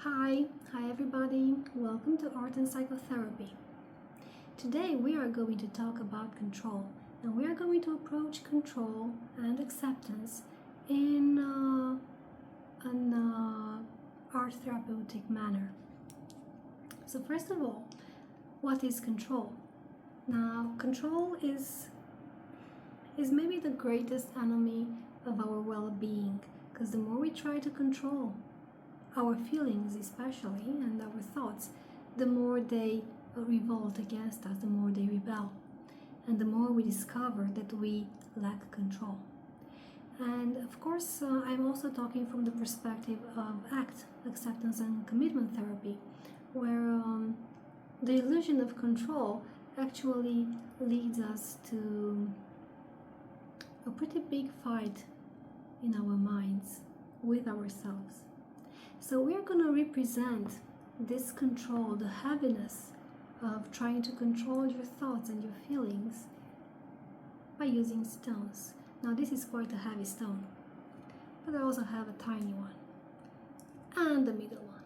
Hi everybody, welcome to Art and Psychotherapy. Today we are going to talk about control, and we are going to approach control and acceptance in an art therapeutic manner. So first of all, what is control? Now, control is maybe the greatest enemy of our well-being, because the more we try to control our feelings especially and our thoughts, the more they revolt against us, the more they rebel, and the more we discover that we lack control. And of course, I'm also talking from the perspective of ACT, acceptance and commitment therapy, where the illusion of control actually leads us to a pretty big fight in our minds with ourselves. So we are going to represent this control, the heaviness of trying to control your thoughts and your feelings by using stones. Now this is quite a heavy stone, but I also have a tiny one and the middle one.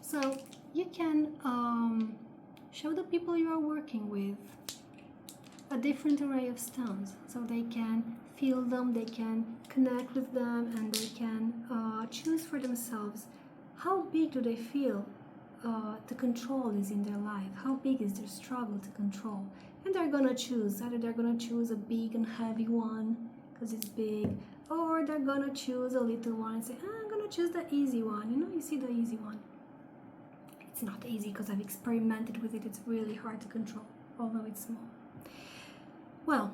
So you can show the people you are working with a different array of stones so they can feel them, they can connect with them, and they can choose for themselves how big do they feel the control is in their life, how big is their struggle to control. And they're gonna choose, either they're gonna choose a big and heavy one because it's big, or they're gonna choose a little one and say, I'm gonna choose the easy one. You see the easy one. It's not easy because I've experimented with it. It's really hard to control, although it's small. Well,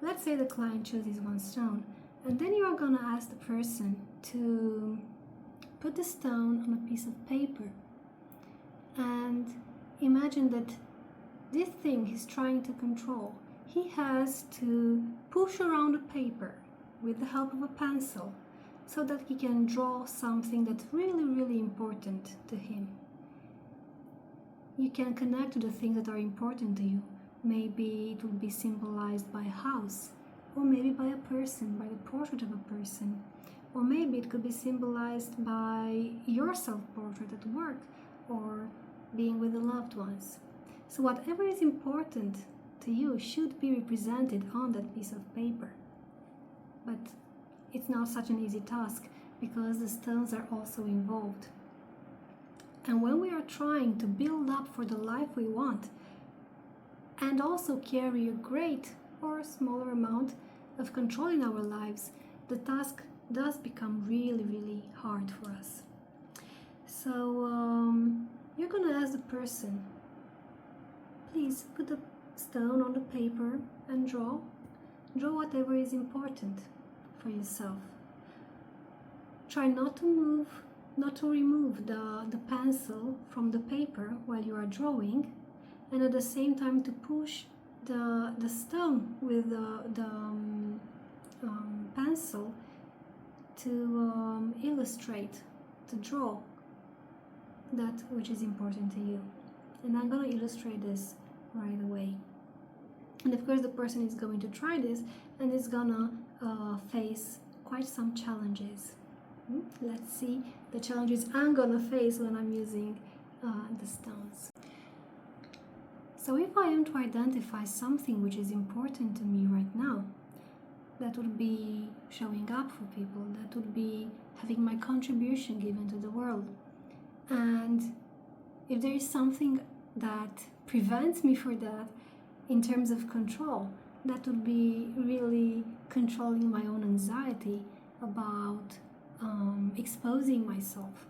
let's say the client chooses one stone, and then you are gonna ask the person to put the stone on a piece of paper and imagine that this thing he's trying to control, he has to push around the paper with the help of a pencil so that he can draw something that's really important to him. You can connect to the things that are important to you. Maybe it will be symbolized by a house, or maybe by a person, by the portrait of a person. Or maybe it could be symbolized by your self-portrait at work or being with the loved ones. So whatever is important to you should be represented on that piece of paper. But it's not such an easy task because the stones are also involved. And when we are trying to build up for the life we want and also carry a great or a smaller amount of control in our lives, the task does become really hard for us. So you're gonna ask the person, please put the stone on the paper and draw whatever is important for yourself. Try not to remove the pencil from the paper while you are drawing, and at the same time to push the stone with the pencil to illustrate, to draw that which is important to you. And I'm going to illustrate this right away. And of course the person is going to try this and is gonna face quite some challenges. Let's see the challenges I'm gonna face when I'm using the stones. So if I am to identify something which is important to me right now, that would be showing up for people, that would be having my contribution given to the world. And if there is something that prevents me for that in terms of control, that would be really controlling my own anxiety about exposing myself.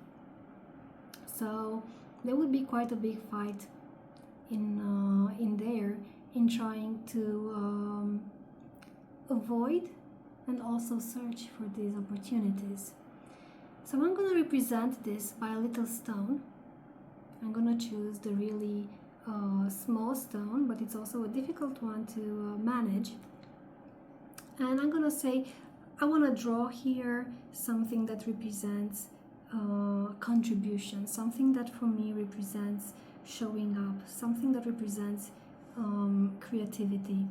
So there would be quite a big fight in trying to avoid and also search for these opportunities. So I'm going to represent this by a little stone. I'm going to choose the really small stone, but it's also a difficult one to manage. And I'm going to say, I want to draw here something that represents contribution, something that for me represents showing up, something that represents creativity.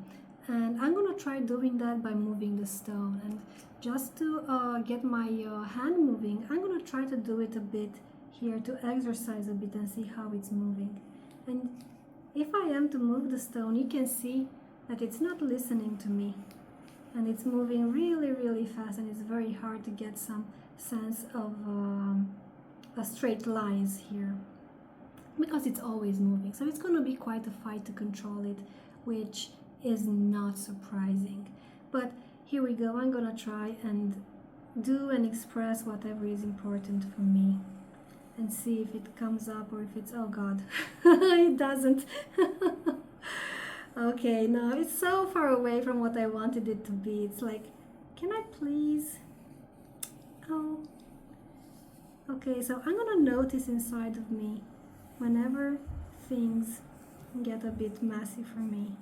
And I'm going to try doing that by moving the stone. And just to get my hand moving, I'm going to try to do it a bit here to exercise a bit and see how it's moving. And if I am to move the stone, you can see that it's not listening to me, and it's moving really, really fast, and it's very hard to get some sense of straight lines here because it's always moving. So it's going to be quite a fight to control it, which is not surprising. But here we go. I'm going to try and do and express whatever is important for me and see if it comes up or if it's, oh God, it doesn't. Okay, no, it's so far away from what I wanted it to be. It's like, can I please? Oh, okay, so I'm gonna notice inside of me whenever things get a bit messy for me.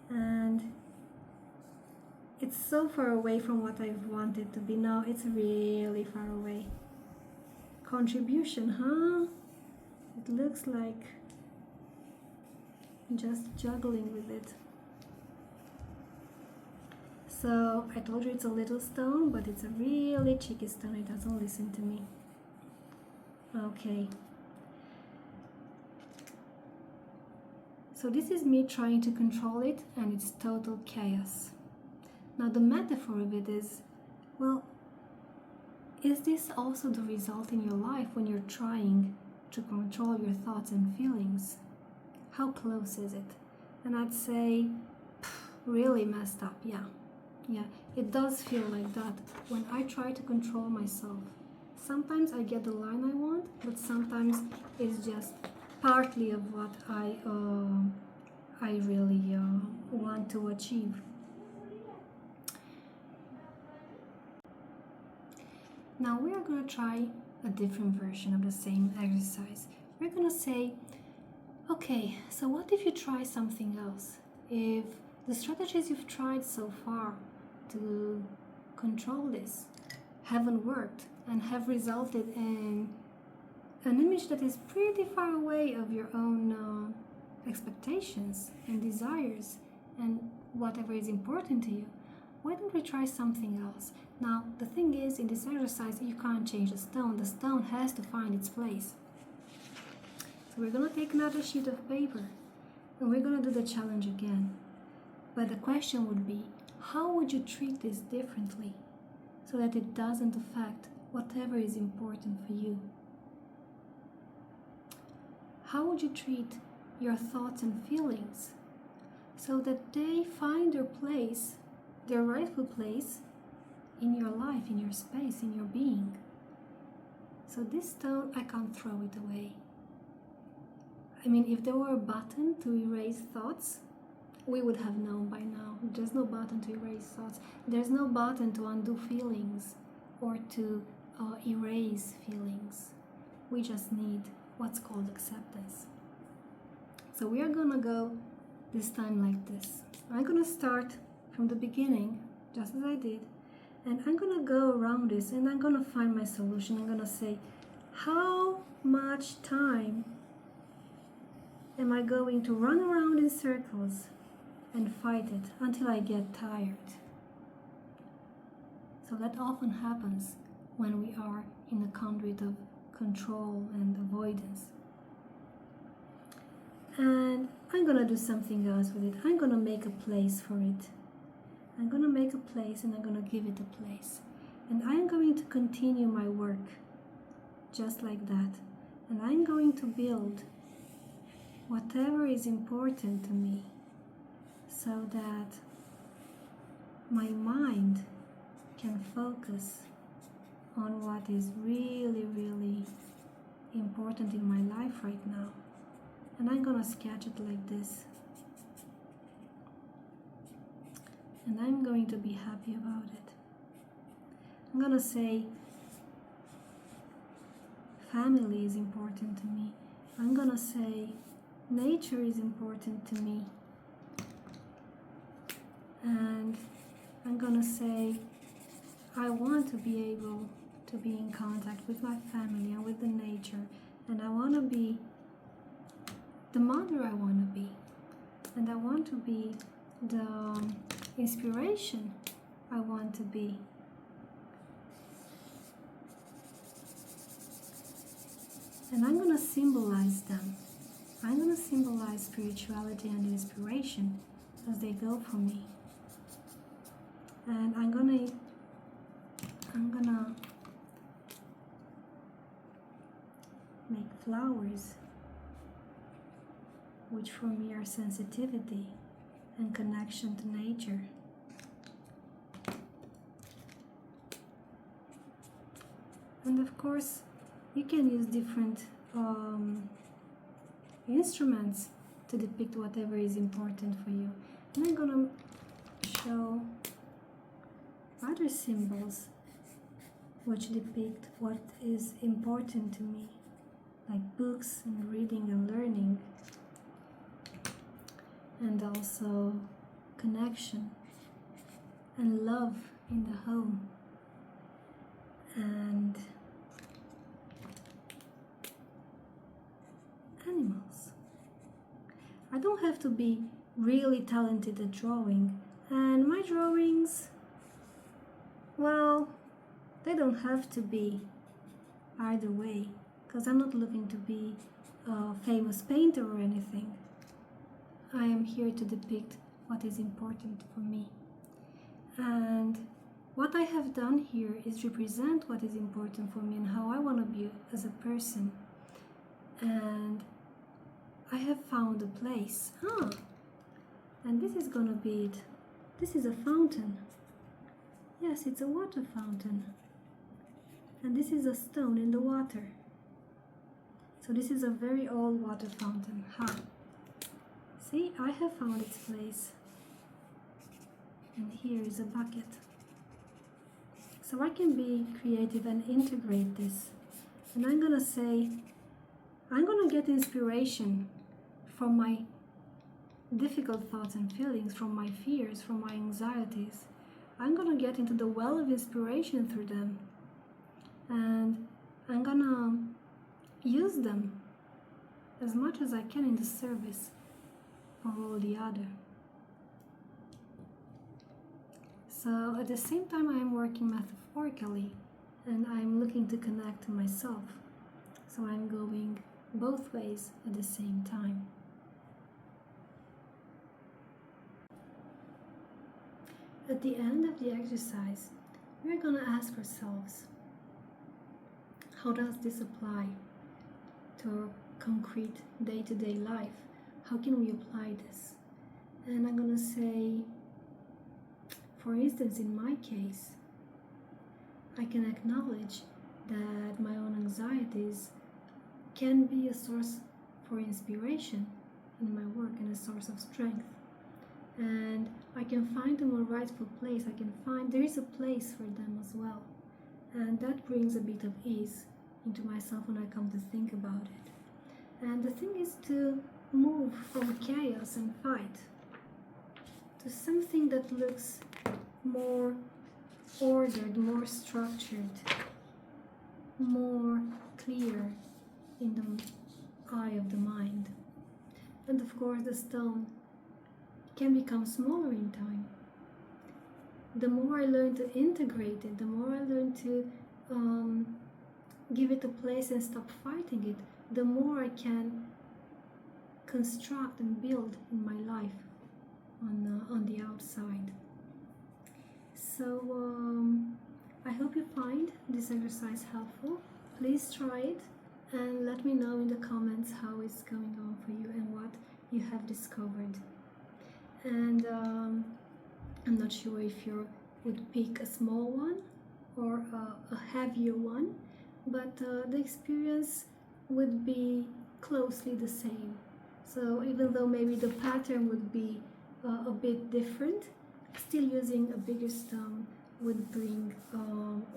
And it's so far away from what I want it to be. Now it's really far away. Contribution, huh? It looks like just juggling with it. So I told you it's a little stone, but it's a really cheeky stone. It doesn't listen to me. Okay. So this is me trying to control it, and it's total chaos. Now the metaphor of it is, well, is this also the result in your life when you're trying to control your thoughts and feelings? How close is it? And I'd say, really messed up, yeah. Yeah, it does feel like that when I try to control myself. Sometimes I get the line I want, but sometimes it's just partly of what I really want to achieve. Now we are going to try a different version of the same exercise. We're going to say, okay, so what if you try something else? If the strategies you've tried so far to control this haven't worked and have resulted in an image that is pretty far away of your own expectations and desires and whatever is important to you, why don't we try something else? Now, the thing is, in this exercise, you can't change the stone. The stone has to find its place. So we're going to take another sheet of paper and we're going to do the challenge again. But the question would be, how would you treat this differently so that it doesn't affect whatever is important for you? How would you treat your thoughts and feelings so that they find their place, their rightful place in your life, in your space, in your being? So this stone, I can't throw it away. I mean, if there were a button to erase thoughts, we would have known by now. There's no button to erase thoughts. There's no button to undo feelings or to erase feelings. We just need what's called acceptance. So we are gonna go this time like this. I'm gonna start from the beginning, just as I did, and I'm gonna go around this and I'm gonna find my solution. I'm gonna say, how much time am I going to run around in circles and fight it until I get tired? So that often happens when we are in a conduit of control and avoidance. And I'm gonna do something else with it. I'm gonna make a place for it. I'm gonna make a place and I'm gonna give it a place. And I'm going to continue my work just like that. And I'm going to build whatever is important to me so that my mind can focus on what is really, really important in my life right now. And I'm gonna sketch it like this. And I'm going to be happy about it. I'm gonna say, family is important to me. I'm gonna say, nature is important to me. And I'm gonna say, I want to be able to be in contact with my family and with the nature. And I want to be the mother I want to be. And I want to be the inspiration I want to be. and I'm going to symbolize them. I'm going to symbolize spirituality and inspiration as they go for me. And I'm gonna make flowers, which for me are sensitivity and connection to nature. And of course, you can use different instruments to depict whatever is important for you. And I'm gonna show other symbols which depict what is important to me, like books and reading and learning, and also connection and love in the home, and animals. I don't have to be really talented at drawing, and my drawings, well, they don't have to be either way, because I'm not looking to be a famous painter or anything. I am here to depict what is important for me. And what I have done here is represent what is important for me and how I want to be as a person. And I have found a place. And this is gonna be it. This is a fountain. Yes, it's a water fountain. And this is a stone in the water. So this is a very old water fountain. See, I have found its place. And here is a bucket. So I can be creative and integrate this. And I'm gonna say, I'm gonna get inspiration from my difficult thoughts and feelings, from my fears, from my anxieties. I'm gonna get into the well of inspiration through them. And I'm gonna use them as much as I can in the service for all the other. So at the same time, I am working metaphorically, and I'm looking to connect to myself. So I'm going both ways at the same time. At the end of the exercise, we're going to ask ourselves, how does this apply to our concrete day-to-day life? How can we apply this? And I'm going to say, for instance, in my case, I can acknowledge that my own anxieties can be a source for inspiration in my work and a source of strength. And I can find them a rightful place. I can find there is a place for them as well. And that brings a bit of ease into myself when I come to think about it. And the thing is to move from chaos and fight to something that looks more ordered, more structured, more clear in the eye of the mind. And of course, the stone can become smaller in time. The more I learn to integrate it, the more I learn to give it a place and stop fighting it, the more I can construct and build in my life on the outside. So I hope you find this exercise helpful. Please try it and let me know in the comments how it's going on for you and what you have discovered. And I'm not sure if you would pick a small one or a heavier one, but the experience would be closely the same. So even though maybe the pattern would be a bit different, still using a bigger stone would bring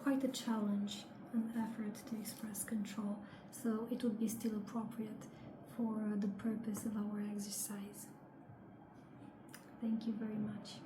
quite a challenge and effort to express control. So it would be still appropriate for the purpose of our exercise. Thank you very much.